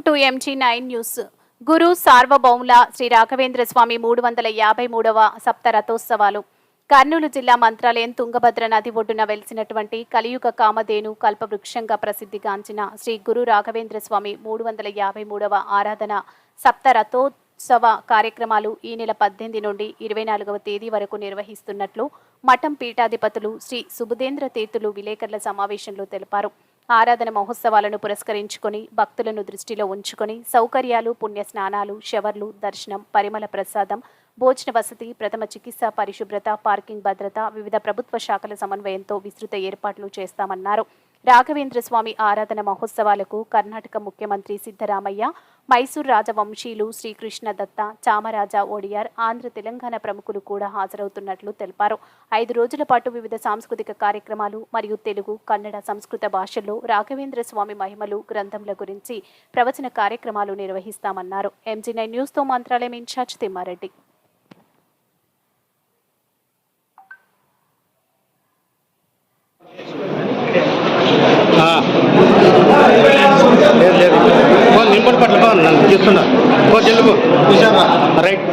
Welcome to MG9 news. గురు సార్వభౌముల శ్రీ రాఘవేంద్ర స్వామి 353వ సప్త రథోత్సవాలు కర్నూలు జిల్లా మంత్రాలయం తుంగభద్ర నది ఒడ్డున వెలిసినటువంటి కలియుగ కామధేను కల్పవృక్షంగా ప్రసిద్ధిగాంచిన శ్రీ గురు రాఘవేంద్ర స్వామి 353వ ఆరాధన సప్త రథోత్సవ కార్యక్రమాలు ఈ నెల 18 నుండి 24వ తేదీ వరకు నిర్వహిస్తున్నట్లు మఠం పీఠాధిపతులు శ్రీ సుబుధేంద్ర తీర్థులు విలేకరుల సమావేశంలో తెలిపారు. ఆరాధన మహోత్సవాలను పురస్కరించుకొని భక్తులను దృష్టిలో ఉంచుకొని సౌకర్యాలు, పుణ్య స్నానాలు, షవర్లు, దర్శనం, పరిమళ ప్రసాదం, భోజన వసతి, ప్రథమ చికిత్స, పరిశుభ్రత, పార్కింగ్ భద్రత, వివిధ ప్రభుత్వ శాఖల సమన్వయంతో విస్తృత ఏర్పాట్లు చేస్తామన్నారు. రాఘవేంద్ర స్వామి ఆరాధన మహోత్సవాలకు కర్ణాటక ముఖ్యమంత్రి సిద్ధరామయ్య, మైసూర్ రాజవంశీయులు శ్రీకృష్ణ దత్త, చామరాజా ఓడియార్, ఆంధ్ర తెలంగాణ ప్రముఖులు కూడా హాజరవుతున్నట్లు తెలిపారు. 5 రోజుల పాటు వివిధ సాంస్కృతిక కార్యక్రమాలు మరియు తెలుగు, కన్నడ, సంస్కృత భాషల్లో రాఘవేంద్ర స్వామి మహిమలు, గ్రంథముల గురించి ప్రవచన కార్యక్రమాలు నిర్వహిస్తామన్నారు. MG9 న్యూస్తో మంత్రాలయం ఇన్ఛార్జ్ తిమ్మారెడ్డి. నింపటి పట్ల నన్ను చేస్తున్నా జల్లుకు చూసారా రైట్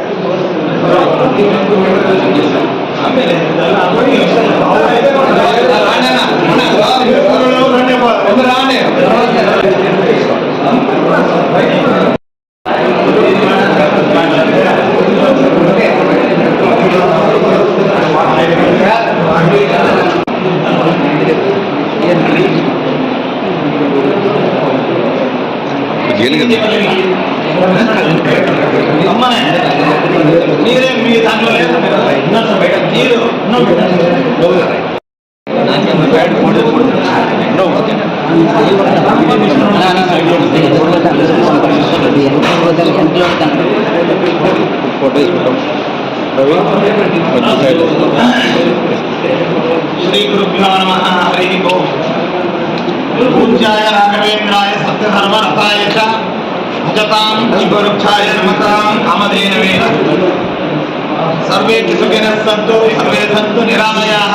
మీరే మీ దాంట్లో లేదు మీరు శ్రీ గురుభ్యో నమః. హరి ఓం. పూజ్యాయ రాఘవేంద్రాయ సత్యధర్మరతాయ చ భజతాం కల్పవృక్షాయ నమతాం కామధేనవే సర్వే సుఖినః సంతు సర్వే సంతు నిరామయాః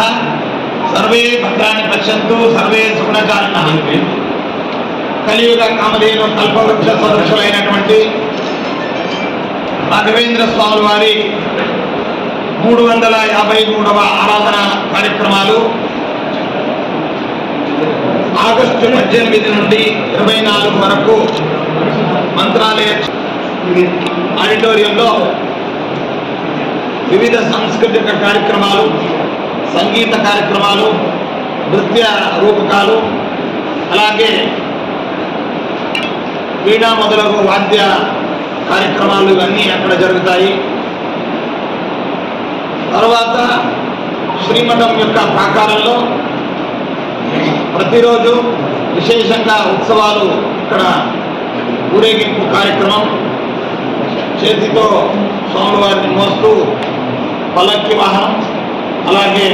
సర్వే భద్రాణి పశ్యంతు సర్వే సుగుణచారిణః. కలియుగ కామధేను కల్పవృక్ష సదృశులైనటువంటి రాఘవేంద్ర స్వామి వారి 353వ ఆరాధన కార్యక్రమాలు ఆగస్టు 18 నుండి 24 వరకు మంత్రాలయ ఆడిటోరియంలో వివిధ సాంస్కృతిక కార్యక్రమాలు, సంగీత కార్యక్రమాలు, నృత్య రూపకాలు, అలాగే వీణా మొదలగు వాద్య కార్యక్రమాలు ఇవన్నీ అక్కడ జరుగుతాయి. తర్వాత శ్రీమఠం యొక్క ప్రాకారంలో ప్రతిరోజు విశేషంగా ఉత్సవాలు, ఇక్కడ ఊరేగింపు కార్యక్రమం, చేతితో స్వామివారిని మోస్తూ పల్లకి వాహనం, అలాగే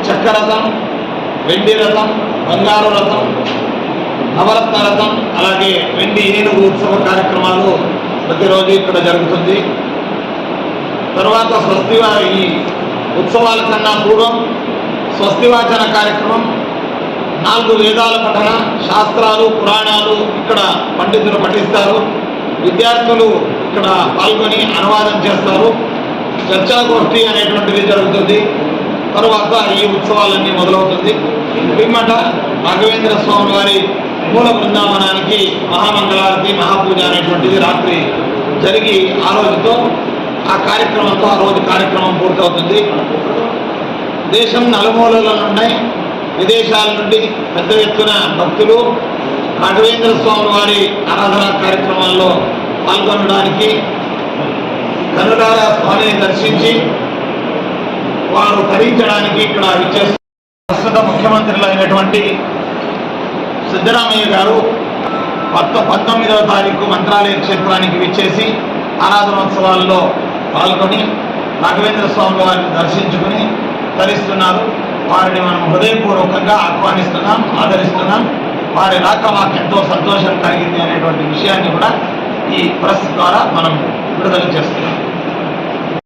చక్రరథం, వెండి రథం, బంగారు రథం, నవరత్న రథం, అలాగే వెండి ఏనుగు ఉత్సవ కార్యక్రమాలు ప్రతిరోజు ఇక్కడ జరుగుతుంది. తర్వాత ఈ ఉత్సవాల కన్నా పూర్వం స్వస్తివాచన కార్యక్రమం, 4 వేదాల పఠన, శాస్త్రాలు, పురాణాలు ఇక్కడ పండితులు పఠిస్తారు. విద్యార్థులు ఇక్కడ పాల్గొని అనువాదం చేస్తారు. చర్చాగోష్ఠి అనేటువంటిది జరుగుతుంది. తరువాత ఈ ఉత్సవాలన్నీ మొదలవుతుంది. పిమ్మట రాఘవేంద్ర స్వామి వారి మూల బృందావనానికి మహామంగళారతి, మహాపూజ అనేటువంటిది రాత్రి జరిగి ఆ రోజుతో ఆ కార్యక్రమంతో ఆ రోజు కార్యక్రమం పూర్తవుతుంది. దేశం నలుమూలల నుండి, విదేశాల నుండి పెద్ద ఎత్తున భక్తులు రాఘవేంద్ర స్వామి వారి ఆరాధన కార్యక్రమాల్లో పాల్గొనడానికి, కనులారా స్వామిని దర్శించి వారు తరించడానికి ఇక్కడ విచ్చేస్తారు. ప్రస్తుత ముఖ్యమంత్రులు అయినటువంటి సిద్ధరామయ్య గారు 19వ తారీఖు మంత్రాలయ క్షేత్రానికి విచ్చేసి ఆరాధనోత్సవాల్లో పాల్గొని రాఘవేంద్ర స్వామి వారిని దర్శించుకుని తరిస్తున్నారు. వారిని మనం హృదయపూర్వకంగా ఆహ్వానిస్తున్నాం, ఆదరిస్తున్నాం. వారి రాక మాకు ఎంతో సంతోషం కలిగింది అనేటువంటి విషయాన్ని కూడా ఈ ప్రెస్ ద్వారా మనం విడుదల చేస్తున్నాం.